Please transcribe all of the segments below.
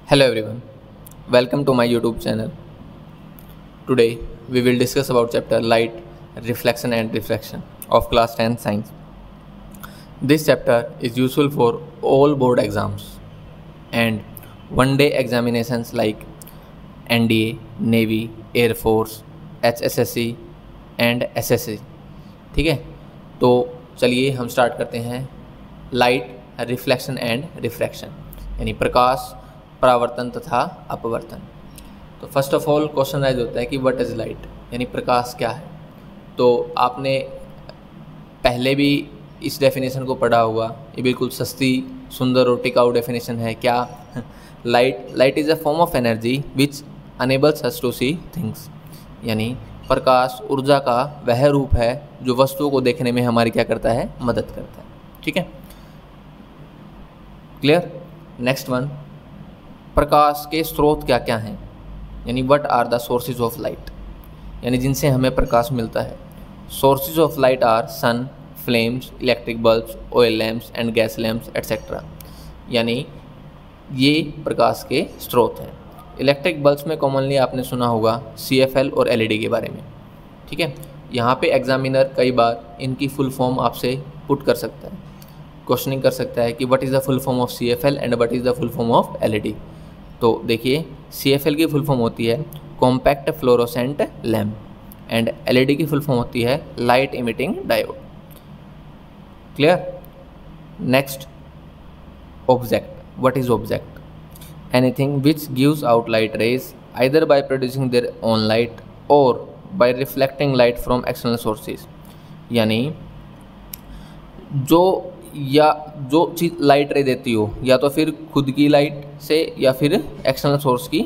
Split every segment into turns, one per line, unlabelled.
Hello everyone, welcome to my YouTube channel. Today we will discuss about chapter Light, Reflection and Refraction of class 10 Science. This chapter is useful for all board exams and one day examinations like NDA, Navy, Air Force, HSSC and SSC. ठीक है, तो चलिए हम start करते हैं light, reflection and refraction यानी प्रकाश, परावर्तन तथा अपवर्तन। तो first of all question rise होता है कि व्हाट इज़ लाइट यानी प्रकाश क्या है। तो आपने पहले भी इस डेफिनेशन को पढ़ा हुआ, ये बिल्कुल सस्ती, सुंदर और टिकाऊ डेफिनेशन है। क्या? Light is a form of energy which enables us to see things यानी प्रकाश ऊर्जा का वह रूप है जो वस्तुओं को देखने में हमारी क्या करता है, मदद करता है। ठीक है, क्लियर। नेक्स्ट वन, प्रकाश के स्रोत क्या क्या हैं यानी what are the sources of light यानी जिनसे हमें प्रकाश मिलता है। Sources of light are sun, flames, electric bulbs, oil lamps and gas lamps etcetera यानी ये प्रकाश के स्रोत हैं। इलेक्ट्रिक बल्ब्स में कॉमनली आपने सुना होगा CFL और LED के बारे में। ठीक है, यहाँ पे एग्जामिनर कई बार इनकी फुल फॉर्म आपसे पुट कर सकता है, क्वेश्चनिंग कर सकता है कि what is the full form of CFL and what is the full form of LED। तो देखिए, CFL की फुल फॉर्म होती है compact fluorescent lamp and LED की फुल फॉर्म होती है light emitting diode. Clear. Next, object. What is object? Anything which gives out light rays either by producing their own light और by reflecting light from external sources यानी जो चीज़ light रे देती हो या तो फिर खुद की लाइट से या फिर एक्सटर्नल सोर्स की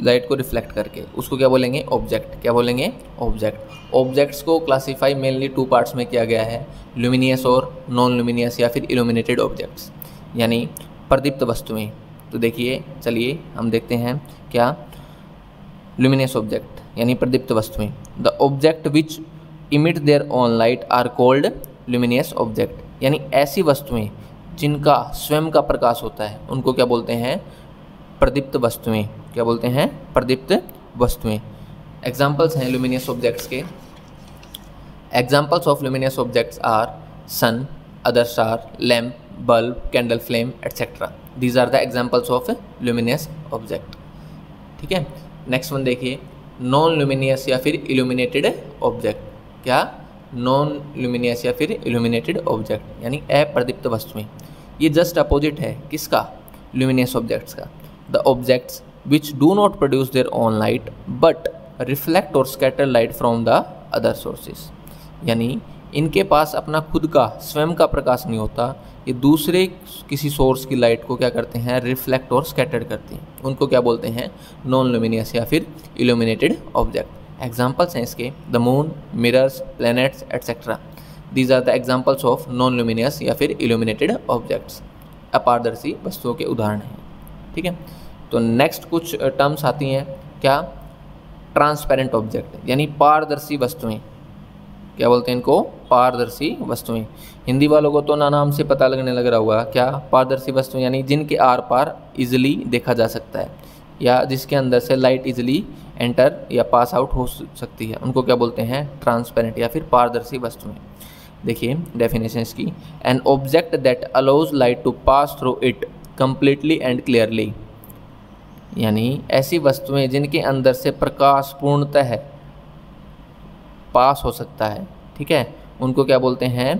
लाइट को रिफ्लेक्ट करके, उसको क्या बोलेंगे? ऑब्जेक्ट। क्या बोलेंगे? ऑब्जेक्ट। ऑब्जेक्ट्स को क्लासीफाई मेनली 2 पार्ट्स में किया गया है, ल्यूमिनियस और नॉन ल्यूमिनियस या फिर इल्यूमिनेटेड ऑब्जेक्ट्स यानी प्रदीप्त वस्तुएं। तो देखिए, चलिए हम देखते हैं क्या ल्यूमिनियस ऑब्जेक्ट यानी प्रदीप्त वस्तुएं। The object which emit their own light are called luminous object यानी ऐसी वस्तुएं जिनका स्वयं का प्रकाश होता है उनको क्या बोलते हैं? प्रदीप्त वस्तुएं। क्या बोलते हैं? प्रदीप्त वस्तुएं। एग्जाम्पल्स हैं ल्यूमिनियस ऑब्जेक्ट्स के। Examples of luminous objects are sun, other star, lamp, bulb, candle flame etcetera. These are the examples of luminous object. ठीक है, नेक्स्ट वन देखिए, नॉन ल्यूमिनियस या फिर इल्यूमिनेटेड ऑब्जेक्ट। क्या? नॉन ल्यूमिनियस या फिर इल्यूमिनेटेड ऑब्जेक्ट यानी अप्रदीप्त वस्तुएं। ये जस्ट अपोजिट है किसका? ल्यूमिनियस ऑब्जेक्ट्स का। The objects which do not produce their own light but reflect और scatter light from the other sources यानी इनके पास अपना खुद का स्वयं का प्रकाश नहीं होता, ये दूसरे किसी सोर्स की लाइट को क्या करते हैं? रिफ्लेक्ट और स्कैटर करते हैं। उनको क्या बोलते हैं? नॉन ल्यूमिनियस या फिर इल्यूमिनेटेड ऑब्जेक्ट। एग्जाम्पल्स हैं इसके the moon, mirrors, planets etcetera. These are the examples of non luminous या फिर इल्यूमिनेटेड ऑब्जेक्ट्स। अपारदर्शी वस्तुओं के उदाहरण हैं। ठीक है, तो नेक्स्ट कुछ टर्म्स आती हैं। क्या? ट्रांसपेरेंट ऑब्जेक्ट यानी पारदर्शी वस्तुएं। क्या बोलते हैं इनको? पारदर्शी वस्तुएं। हिंदी वालों को तो ना नाम से पता लगने लग रहा होगा। क्या? पारदर्शी वस्तुएं यानी जिनके आर पार इजिली देखा जा सकता है या जिसके अंदर से लाइट इजिली एंटर या पास आउट हो सकती है, उनको क्या बोलते हैं? ट्रांसपेरेंट या फिर पारदर्शी वस्तुएं। देखिए डेफिनेशन इसकी, an object that allows light to pass through it completely and clearly यानी ऐसी वस्तुएं जिनके अंदर से प्रकाश पूर्णतः पास हो सकता है। ठीक है, उनको क्या बोलते हैं?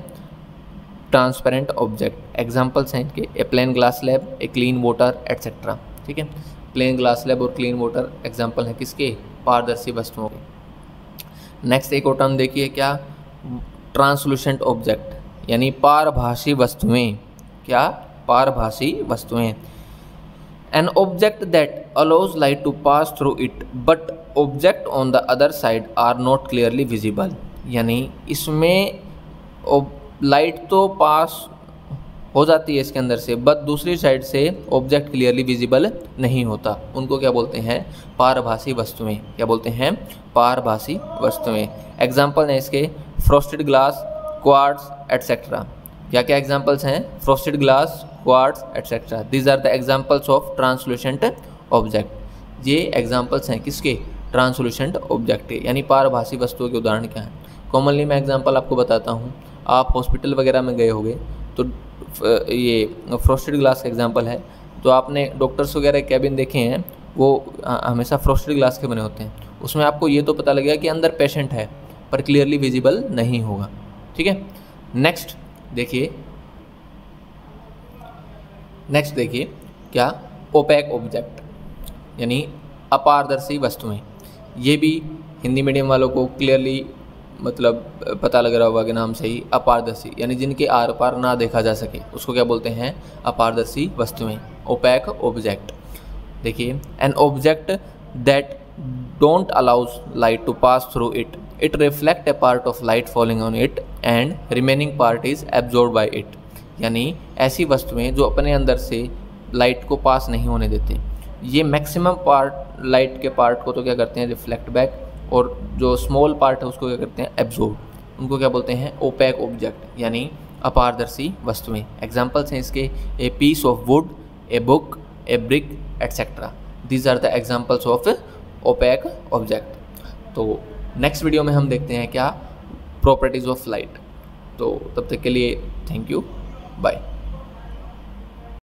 Transparent object. एग्जाम्पल्स हैं इनके a plane glass slab, a clean water etcetera. ठीक है, प्लेन ग्लास स्लैब और क्लीन वाटर एग्जाम्पल है किसके? पारदर्शी वस्तुओं के। नेक्स्ट एक और टर्म देखिए, क्या? ट्रांसलूसेंट ऑब्जेक्ट यानी पारभासी वस्तुएं। क्या? पारभासी वस्तुएं। An object that allows light to pass through it but object on the other side are not clearly visible यानी इसमें लाइट तो पास हो जाती है इसके अंदर से, बट दूसरी साइड से ऑब्जेक्ट क्लियरली विजिबल नहीं होता। उनको क्या बोलते हैं? पारभासी वस्तुएं। क्या बोलते हैं? पारभासी वस्तुएं। एग्जाम्पल है इसके फ्रोस्टेड ग्लास, क्वार्ट्ज एट्सेट्रा। क्या क्या एग्जांपल्स हैं? Frosted glass, quartz etcetera, these are the examples of translucent object. ये एग्जांपल्स हैं किसके? ट्रांसलूसेंट ऑब्जेक्ट के, यानी पारभासी वस्तुओं के उदाहरण क्या हैं? कॉमनली मैं एग्जांपल आपको बताता हूँ। आप हॉस्पिटल वगैरह में गए होंगे तो ये फ्रॉस्टेड ग्लास का एग्जांपल है। तो आपने डॉक्टर्स वगैरह कैबिन देखे हैं, वो हमेशा फ्रॉस्टेड ग्लास के बने होते हैं। उसमें आपको ये तो पता लगेगा कि अंदर पेशेंट है, पर क्लियरली विजिबल नहीं होगा। ठीक है, नेक्स्ट देखिए क्या? ओपैक ऑब्जेक्ट, यानी अपारदर्शी वस्तुएं। ये भी हिंदी मीडियम वालों को क्लियरली मतलब पता लग रहा होगा कि नाम से ही, अपारदर्शी यानी जिनके आर पार ना देखा जा सके, उसको क्या बोलते हैं? अपारदर्शी वस्तुएं, ओपैक ऑब्जेक्ट। देखिए, an object that don't allows light to pass through it, it reflect a part of light falling on it and remaining part is absorb by it. यानी ऐसी वस्तुएं जो अपने अंदर से लाइट को पास नहीं होने देते, ये मैक्सिमम पार्ट लाइट के पार्ट को तो क्या करते हैं? रिफ्लेक्ट बैक, और जो स्मॉल पार्ट है उसको क्या करते हैं? एब्जॉर्ब। उनको क्या बोलते हैं? ओपैक ऑब्जेक्ट, यानी अपारदर्शी वस्तुएं। एग्जांपल्स हैं इसके, a piece of wood, a book, a brick etcetera. These are the examples of opaque object. तो नेक्स्ट वीडियो में हम देखते हैं क्या? Properties of light. तो तब तक के लिए थैंक यू, बाय।